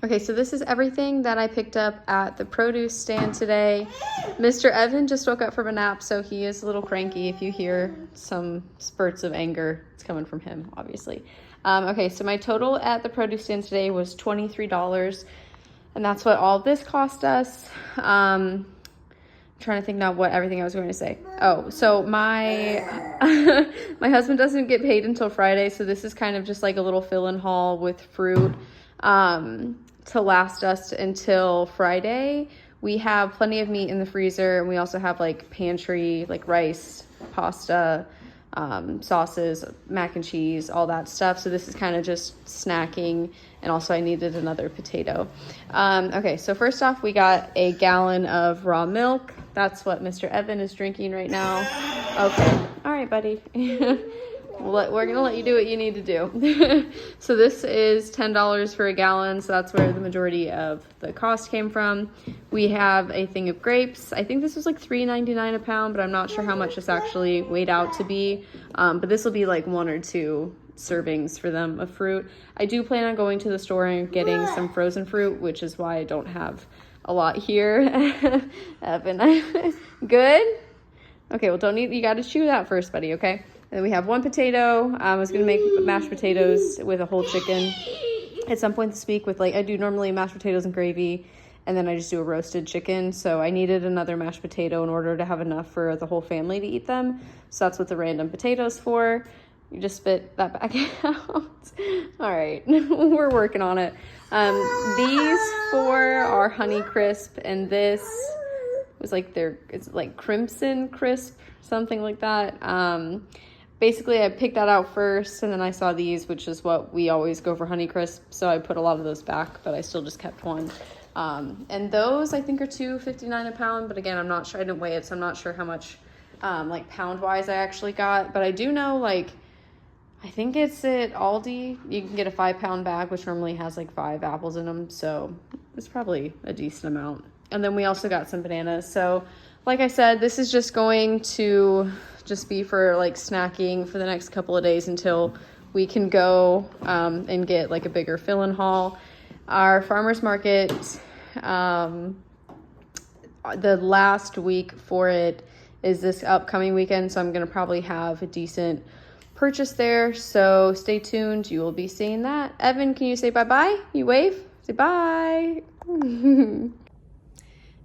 Okay, so this is everything that I picked up at the produce stand today. Mr. Evan just woke up from a nap, so he is a little cranky. If you hear some spurts of anger, it's coming from him, obviously. Okay, so my total at the produce stand today was $23, and that's what all of this cost us. I'm trying to think now what everything I was going to say. Oh, so my my husband doesn't get paid until Friday, so this is kind of just like a little fill-in haul with fruit to last us until Friday. We have plenty of meat in the freezer, and we also have like pantry, like rice, pasta, sauces, mac and cheese, all that stuff. So this is kind of just snacking, and also I needed another potato. Okay, so first off, we got a gallon of raw milk. That's what Mr. Evan is drinking right now. Okay, all right, buddy. We're gonna let you do what you need to do. So this is $10 for a gallon, so that's where the majority of the cost came from. We have a thing of grapes. I think this was like $3.99 a pound, but I'm not sure how much this actually weighed out to be. But this will be like 1 or 2 servings for them of fruit. I do plan on going to the store and getting some frozen fruit, which is why I don't have a lot here. Evan, good? Okay, well, don't eat, you gotta chew that first, buddy, okay? And then we have 1 potato. I was gonna make mashed potatoes with a whole chicken at some point this week with like, I do normally mashed potatoes and gravy, and then I just do a roasted chicken. So I needed another mashed potato in order to have enough for the whole family to eat them. So that's what the random potato's for. You just spit that back out. All right, we're working on it. These 4 are Honey Crisp, and this was like it's like Crimson Crisp, something like that. Basically, I picked that out first, and then I saw these, which is what we always go for, Honey Crisp. So I put a lot of those back, but I still just kept 1. And those I think are $2.59 a pound, but again, I'm not sure. I didn't weigh it, so I'm not sure how much like pound wise I actually got. But I do know, like, I think it's at Aldi. You can get a 5-pound bag, which normally has like 5 apples in them. So it's probably a decent amount. And then we also got some bananas. So like I said, this is just going to just be for like snacking for the next couple of days until we can go and get like a bigger fill-in haul. Our farmer's market, the last week for it is this upcoming weekend. So I'm going to probably have a decent purchase there. So stay tuned. You will be seeing that. Evan, can you say bye-bye? You wave? Say bye.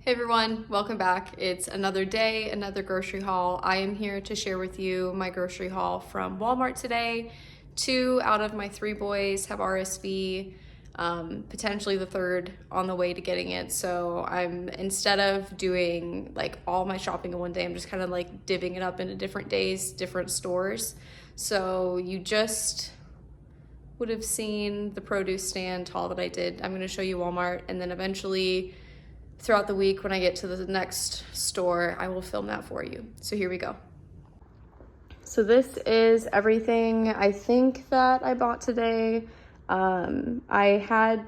Hey everyone, welcome back. It's another day, another grocery haul. I am here to share with you my grocery haul from Walmart today. 2 out of my 3 boys have RSV, potentially the 3rd on the way to getting it. So instead of doing like all my shopping in one day, I'm just kind of like divvying it up into different days, different stores. So you just would have seen the produce stand haul that I did. I'm gonna show you Walmart, and then eventually throughout the week when I get to the next store, I will film that for you. So here we go. So this is everything I think that I bought today. I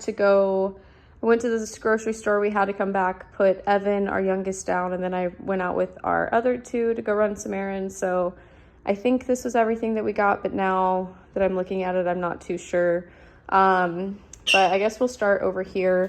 went to this grocery store. We had to come back, put Evan, our youngest, down, and then I went out with our other 2 to go run some errands. So I think this was everything that we got, but now that I'm looking at it, I'm not too sure. But I guess we'll start over here.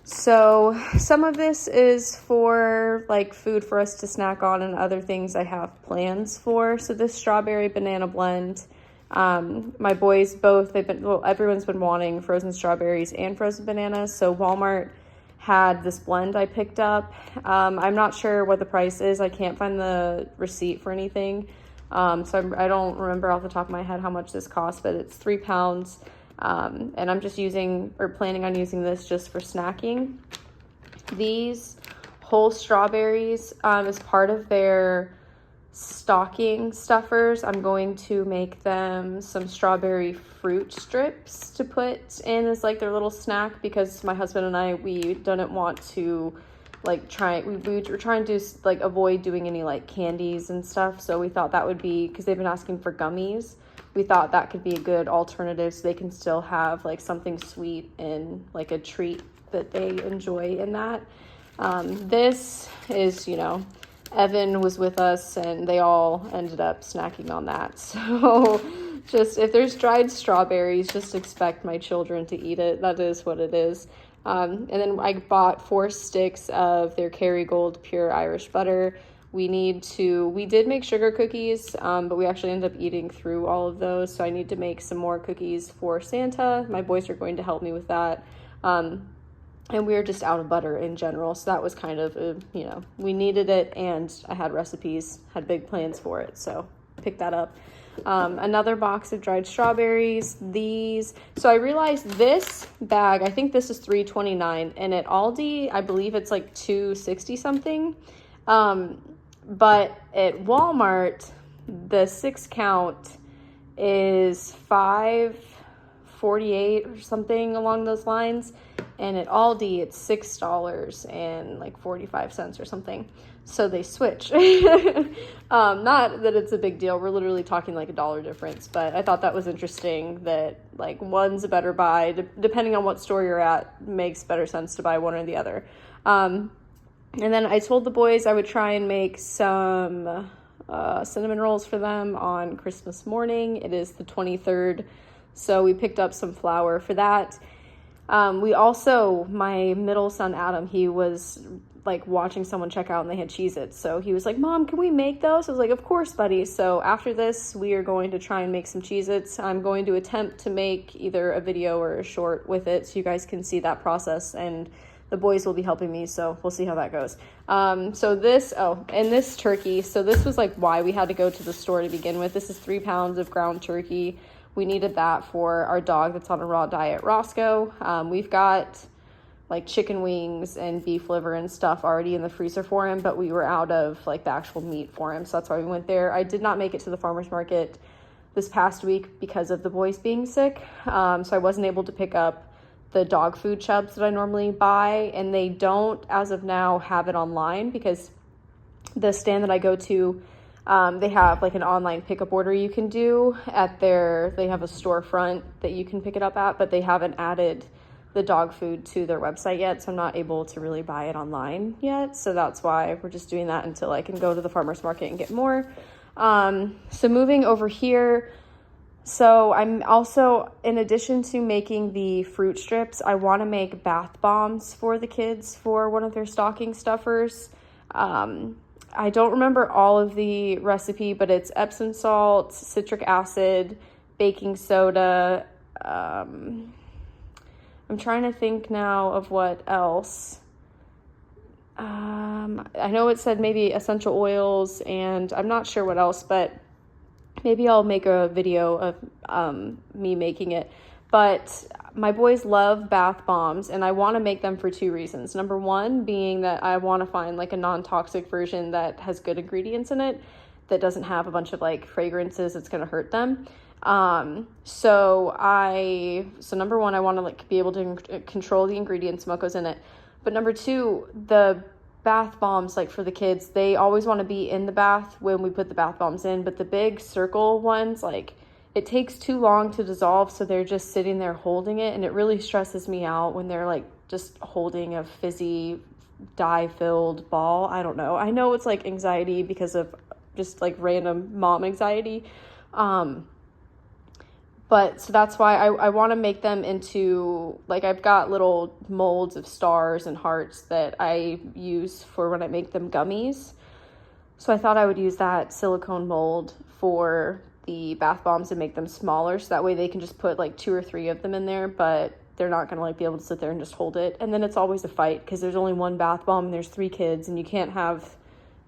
So some of this is for like food for us to snack on, and other things I have plans for. So this strawberry banana blend, my boys both, everyone's been wanting frozen strawberries and frozen bananas. So Walmart had this blend I picked up. I'm not sure what the price is. I can't find the receipt for anything. So I don't remember off the top of my head how much this costs, but it's 3 pounds. And I'm just planning on using this just for snacking. These whole strawberries, is part of their stocking stuffers. I'm going to make them some strawberry fruit strips to put in as like their little snack, because my husband and I, we didn't want to like we were trying to like avoid doing any like candies and stuff. So we thought that would be, because they've been asking for gummies, we thought that could be a good alternative so they can still have like something sweet and like a treat that they enjoy in that. This is, Evan was with us and they all ended up snacking on that. So Just if there's dried strawberries, just expect my children to eat it. That is what it is. And then I bought 4 sticks of their Kerrygold pure Irish butter. We did make sugar cookies, but we actually ended up eating through all of those. So I need to make some more cookies for Santa. My boys are going to help me with that. And we were just out of butter in general. So that was kind of, we needed it, and I had recipes, had big plans for it. So picked that up. Another box of dried strawberries. So I realized this bag, I think this is $3.29, and at Aldi, I believe it's like $2.60 something. But at Walmart, the 6 count is $5.48 or something along those lines. And at Aldi, it's $6.45 or something. So they switch. Not that it's a big deal. We're literally talking like $1 difference. But I thought that was interesting that like one's a better buy. Depending on what store you're at, makes better sense to buy one or the other. And then I told the boys I would try and make some cinnamon rolls for them on Christmas morning. It is the 23rd. So we picked up some flour for that. My middle son, Adam, he was like watching someone check out and they had Cheez-Its. So he was like, Mom, can we make those? I was like, of course, buddy. So after this, we are going to try and make some Cheez-Its. I'm going to attempt to make either a video or a short with it so you guys can see that process, and the boys will be helping me. So we'll see how that goes. And this turkey. So this was like why we had to go to the store to begin with. This is 3 pounds of ground turkey. We needed that for our dog that's on a raw diet, Roscoe. We've got like chicken wings and beef liver and stuff already in the freezer for him, but we were out of like the actual meat for him. So that's why we went there. I did not make it to the farmer's market this past week because of the boys being sick. So I wasn't able to pick up the dog food chubs that I normally buy, and they don't, as of now, have it online because the stand that I go to, they have like an online pickup order you can do they have a storefront that you can pick it up at, but they haven't added the dog food to their website yet, so I'm not able to really buy it online yet. So that's why we're just doing that until I can go to the farmer's market and get more. So moving over here, so I'm also, in addition to making the fruit strips, I want to make bath bombs for the kids for one of their stocking stuffers. I don't remember all of the recipe, but it's Epsom salt, citric acid, baking soda. I'm trying to think now of what else. I know it said maybe essential oils, and I'm not sure what else, but maybe I'll make a video of me making it. But my boys love bath bombs, and I want to make them for 2 reasons. Number one being that I want to find like a non-toxic version that has good ingredients in it, that doesn't have a bunch of like fragrances that's going to hurt them. So number one, I want to like be able to control the ingredients and what goes in it. But number 2, the bath bombs, like for the kids, they always want to be in the bath when we put the bath bombs in, but the big circle ones, like it takes too long to dissolve, so they're just sitting there holding it, and it really stresses me out when they're like just holding a fizzy dye-filled ball. I don't know. I know it's like anxiety because of just like random mom anxiety. But so that's why I want to make them into, like, I've got little molds of stars and hearts that I use for when I make them gummies. So I thought I would use that silicone mold for the bath bombs and make them smaller, so that way they can just put like 2 or 3 of them in there, but they're not gonna like be able to sit there and just hold it. And then it's always a fight because there's only one bath bomb and there's 3 kids, and you can't have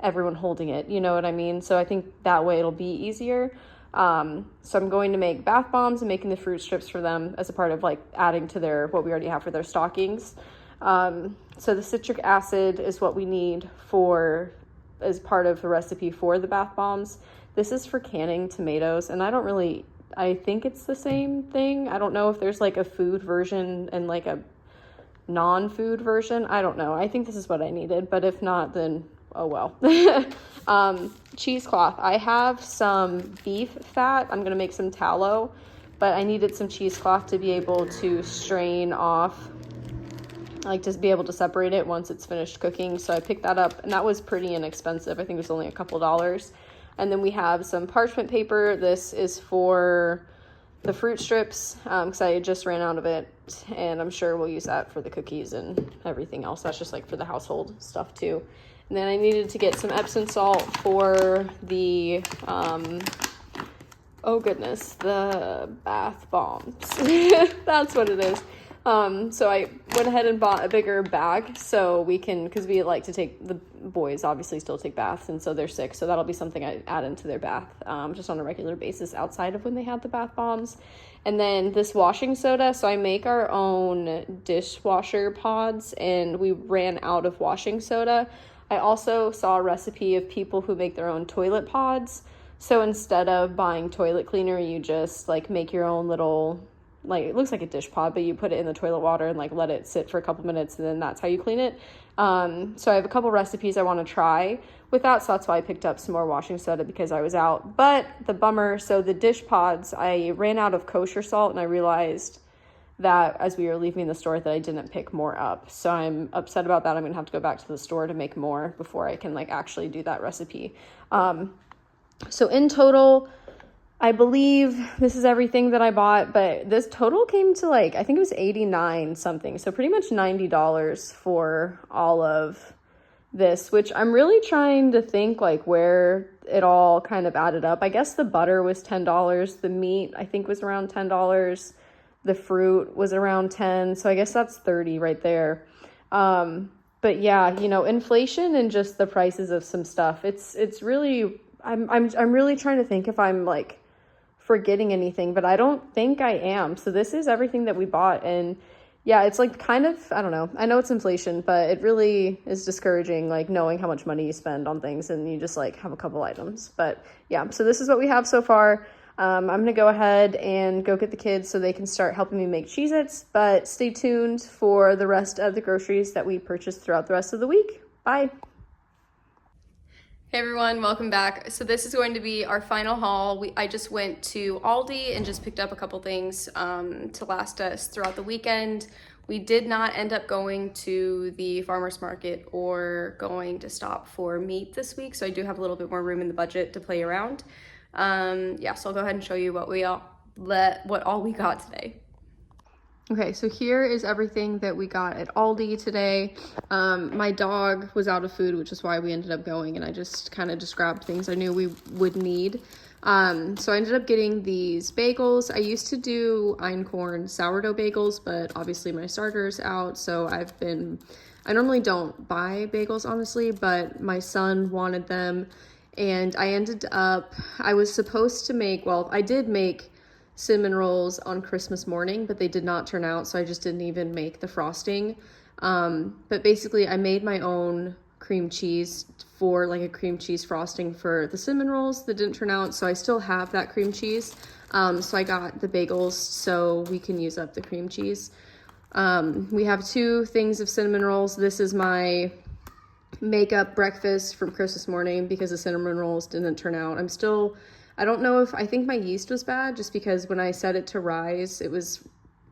everyone holding it, you know what I mean? So I think that way it'll be easier. So I'm going to make bath bombs and making the fruit strips for them as a part of like adding to their, what we already have for their stockings. So the citric acid is what we need as part of the recipe for the bath bombs. This is for canning tomatoes, and I think it's the same thing. I don't know if there's like a food version and like a non-food version. I don't know. I think this is what I needed, but if not, then oh well. Cheesecloth. I have some beef fat. I'm going to make some tallow, but I needed some cheesecloth to be able to strain off, like to be able to separate it once it's finished cooking. So I picked that up, and that was pretty inexpensive. I think it was only a couple dollars. And then we have some parchment paper. This is for the fruit strips because I just ran out of it, and I'm sure we'll use that for the cookies and everything else. That's just like for the household stuff too. And then I needed to get some Epsom salt for the oh goodness, the bath bombs. That's what it is. So I went ahead and bought a bigger bag so we can, because we like to take, the boys obviously still take baths, and so they're sick, so that'll be something I add into their bath just on a regular basis outside of when they have the bath bombs. And then this washing soda, so I make our own dishwasher pods, and we ran out of washing soda. I also saw a recipe of people who make their own toilet pods, so instead of buying toilet cleaner, you just like make your own little, like, it looks like a dish pod, but you put it in the toilet water and like let it sit for a couple minutes, and then that's how you clean it. So I have a couple recipes I want to try with that, so that's why I picked up some more washing soda, because I was out. But the bummer, so the dish pods, I ran out of kosher salt, and I realized that as we were leaving the store that I didn't pick more up. So I'm upset about that. I'm gonna have to go back to the store to make more before I can like actually do that recipe. So in total, I believe this is everything that I bought, but this total came to like, I think it was 89 something. So pretty much $90 for all of this, which I'm really trying to think like where it all kind of added up. I guess the butter was $10. The meat, I think, was around $10. The fruit was around 10. So I guess that's 30 right there. But yeah, you know, inflation and just the prices of some stuff, it's really, I'm really trying to think if I'm like forgetting anything, but I don't think I am. So this is everything that we bought, and yeah, it's like kind of, I don't know. I know it's inflation, but it really is discouraging, like knowing how much money you spend on things and you just like have a couple items. But yeah, so this is what we have so far. I'm going to go ahead and go get the kids so they can start helping me make Cheez-Its, but stay tuned for the rest of the groceries that we purchased throughout the rest of the week. Bye. Hey everyone, welcome back. So this is going to be our final haul. I just went to Aldi and just picked up a couple things to last us throughout the weekend. We did not end up going to the farmer's market or going to stop for meat this week, so I do have a little bit more room in the budget to play around. Yeah, so I'll go ahead and show you what all we got today. Okay, so here is everything that we got at Aldi today. My dog was out of food, which is why we ended up going, and I just kind of just grabbed things I knew we would need. So I ended up getting these bagels. I used to do einkorn sourdough bagels, but obviously my starter's out, so I normally don't buy bagels, honestly, but my son wanted them, and I was supposed to make, well, I did make cinnamon rolls on Christmas morning, but they did not turn out, so I just didn't even make the frosting. But basically I made my own cream cheese for like a cream cheese frosting for the cinnamon rolls that didn't turn out, so I still have that cream cheese. So I got the bagels so we can use up the cream cheese. We have 2 things of cinnamon rolls. This is my makeup breakfast from Christmas morning because the cinnamon rolls didn't turn out. I don't know I think my yeast was bad, just because when I set it to rise, it was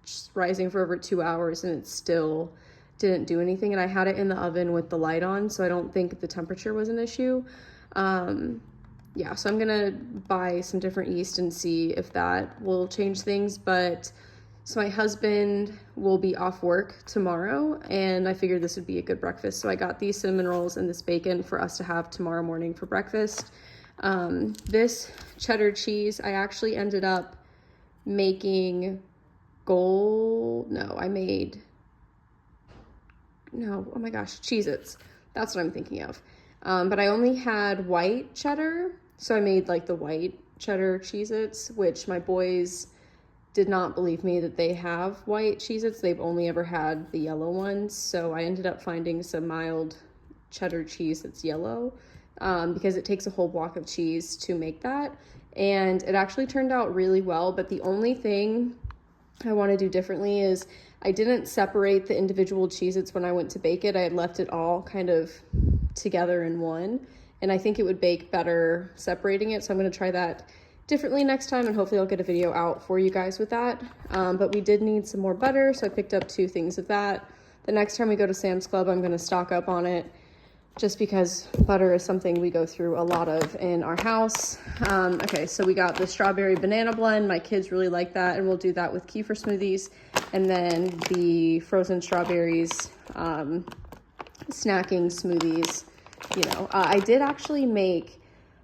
just rising for over 2 hours and it still didn't do anything. And I had it in the oven with the light on, so I don't think the temperature was an issue. Yeah, so I'm gonna buy some different yeast and see if that will change things. But so my husband will be off work tomorrow, and I figured this would be a good breakfast. So I got these cinnamon rolls and this bacon for us to have tomorrow morning for breakfast. This cheddar cheese, I actually ended up making Cheez-Its. That's what I'm thinking of. But I only had white cheddar, so I made like the white cheddar Cheez-Its, which my boys did not believe me that they have white Cheez-Its. They've only ever had the yellow ones, so I ended up finding some mild cheddar cheese that's yellow, because it takes a whole block of cheese to make that, and it actually turned out really well. But the only thing I want to do differently is I didn't separate the individual Cheez-Its when I went to bake it. I had left it all kind of together in one, and I think it would bake better separating it, so I'm going to try that differently next time, and hopefully I'll get a video out for you guys with that. But we did need some more butter, so I picked up 2 things of that. The next time we go to Sam's Club, I'm going to stock up on it. just because butter is something we go through a lot of in our house. Okay, so we got the strawberry banana blend. My kids really like that, and we'll do that with kefir smoothies. And then the frozen strawberries, snacking smoothies. You know, I did actually make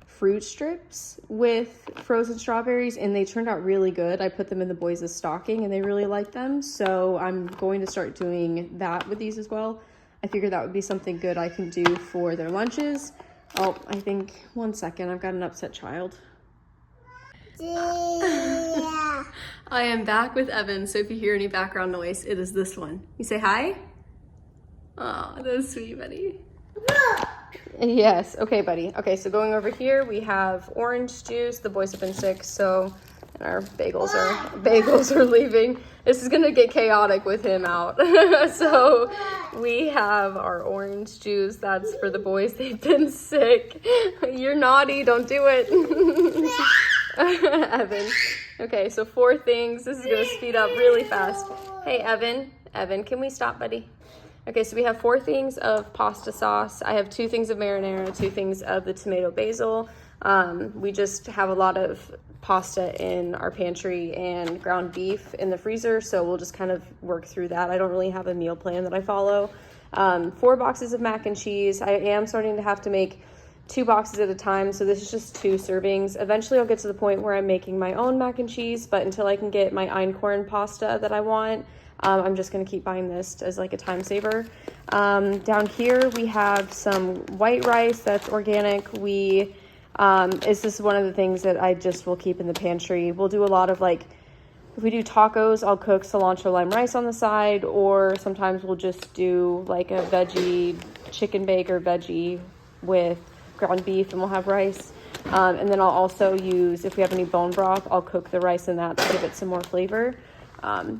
fruit strips with frozen strawberries, and they turned out really good. I put them in the boys' stocking, and they really liked them. So I'm going to start doing that with these as well. I figured that would be something good I can do for their lunches. Oh, I think, one second, I've got an upset child. Yeah. I am back with Evan, so if you hear any background noise, it is this one. You say hi? Oh, that's sweet, buddy. Yes, okay, buddy. Okay, so going over here, we have orange juice. The boys have been sick, so and our bagels are leaving. This is gonna get chaotic with him out. So we have our orange juice. That's for the boys. They've been sick. You're naughty. Don't do it. Evan. Okay, so 4 things. This is gonna speed up really fast. Hey, Evan. Evan, can we stop, buddy? Okay, so we have 4 things of pasta sauce. I have 2 things of marinara, 2 things of the tomato basil. We just have a lot of pasta in our pantry and ground beef in the freezer, so we'll just kind of work through that. I don't really have a meal plan that I follow. 4 boxes of mac and cheese. I am starting to have to make 2 boxes at a time, so this is just 2 servings. Eventually I'll get to the point where I'm making my own mac and cheese, but until I can get my einkorn pasta that I want, I'm just gonna keep buying this as like a time saver. Down here we have some white rice that's organic. This is one of the things that I just will keep in the pantry. We'll do a lot of like, if we do tacos, I'll cook cilantro lime rice on the side, or sometimes we'll just do like a veggie chicken bake or veggie with ground beef, and we'll have rice. And then I'll also use, if we have any bone broth, I'll cook the rice in that to give it some more flavor.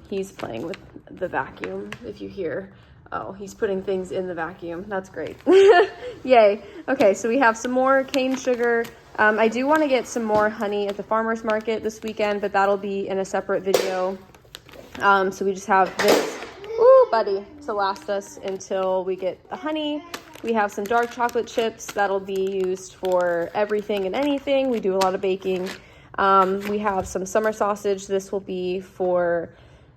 He's playing with the vacuum, if you hear. Oh, he's putting things in the vacuum. That's great. Yay. Okay, so we have some more cane sugar. I do want to get some more honey at the farmer's market this weekend, but that'll be in a separate video. So we just have this, ooh, buddy, to last us until we get the honey. We have some dark chocolate chips that'll be used for everything and anything. We do a lot of baking. We have some summer sausage. This will be for,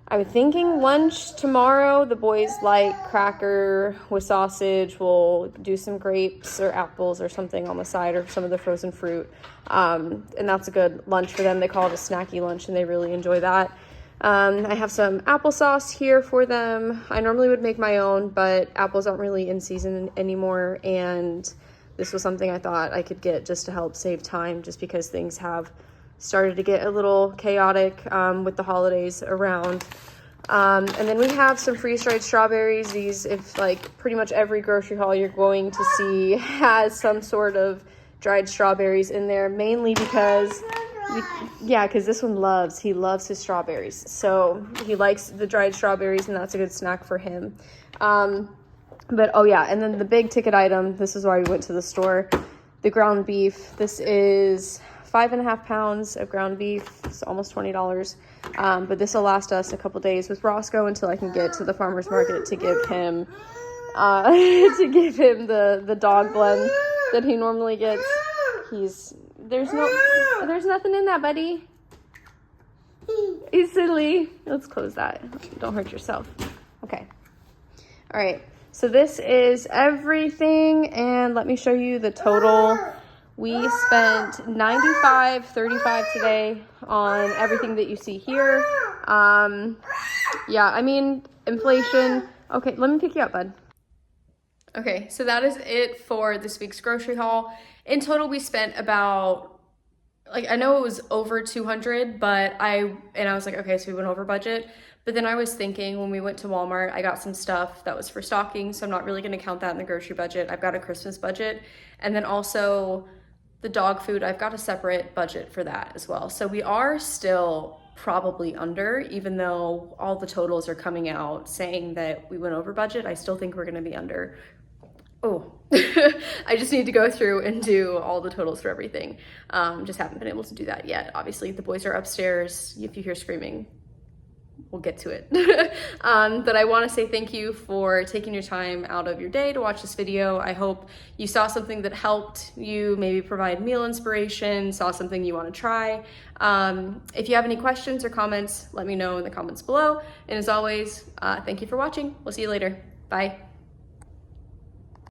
I'm thinking, lunch tomorrow. The boys like cracker with sausage. We'll do some grapes or apples or something on the side, or some of the frozen fruit. And that's a good lunch for them. They call it a snacky lunch, and they really enjoy that. I have some applesauce here for them. I normally would make my own, but apples aren't really in season anymore. And this was something I thought I could get just to help save time, just because things have started to get a little chaotic with the holidays around. And then we have some freeze-dried strawberries. These, if like pretty much every grocery haul you're going to see has some sort of dried strawberries in there, mainly because because this one loves his strawberries. So he likes the dried strawberries, and that's a good snack for him. But oh yeah, and then the big ticket item, this is why we went to the store, the ground beef. This is 5.5 pounds of ground beef. It's almost $20. But this will last us a couple days with Roscoe until I can get to the farmer's market to give him the dog blend that he normally gets. There's nothing in that, buddy. He's silly. Let's close that. Don't hurt yourself. Okay. All right. So this is everything, and let me show you the total. We spent $95.35 today on everything that you see here. Yeah, I mean, inflation. Okay, let me pick you up, bud. Okay, so that is it for this week's grocery haul. In total, we spent about, I know it was over 200, but I was like, okay, so we went over budget. But then I was thinking, when we went to Walmart, I got some stuff that was for stocking, so I'm not really gonna count that in the grocery budget. I've got a Christmas budget. And then also the dog food, I've got a separate budget for that as well. So we are still probably under, even though all the totals are coming out saying that we went over budget. I still think we're gonna be under. Oh, I just need to go through and do all the totals for everything. Just haven't been able to do that yet. Obviously, the boys are upstairs. If you hear screaming, we'll get to it. But I want to say thank you for taking your time out of your day to watch this video. I hope you saw something that helped you, maybe provide meal inspiration, saw something you want to try. If you have any questions or comments, let me know in the comments below. And as always, thank you for watching. We'll see you later. Bye.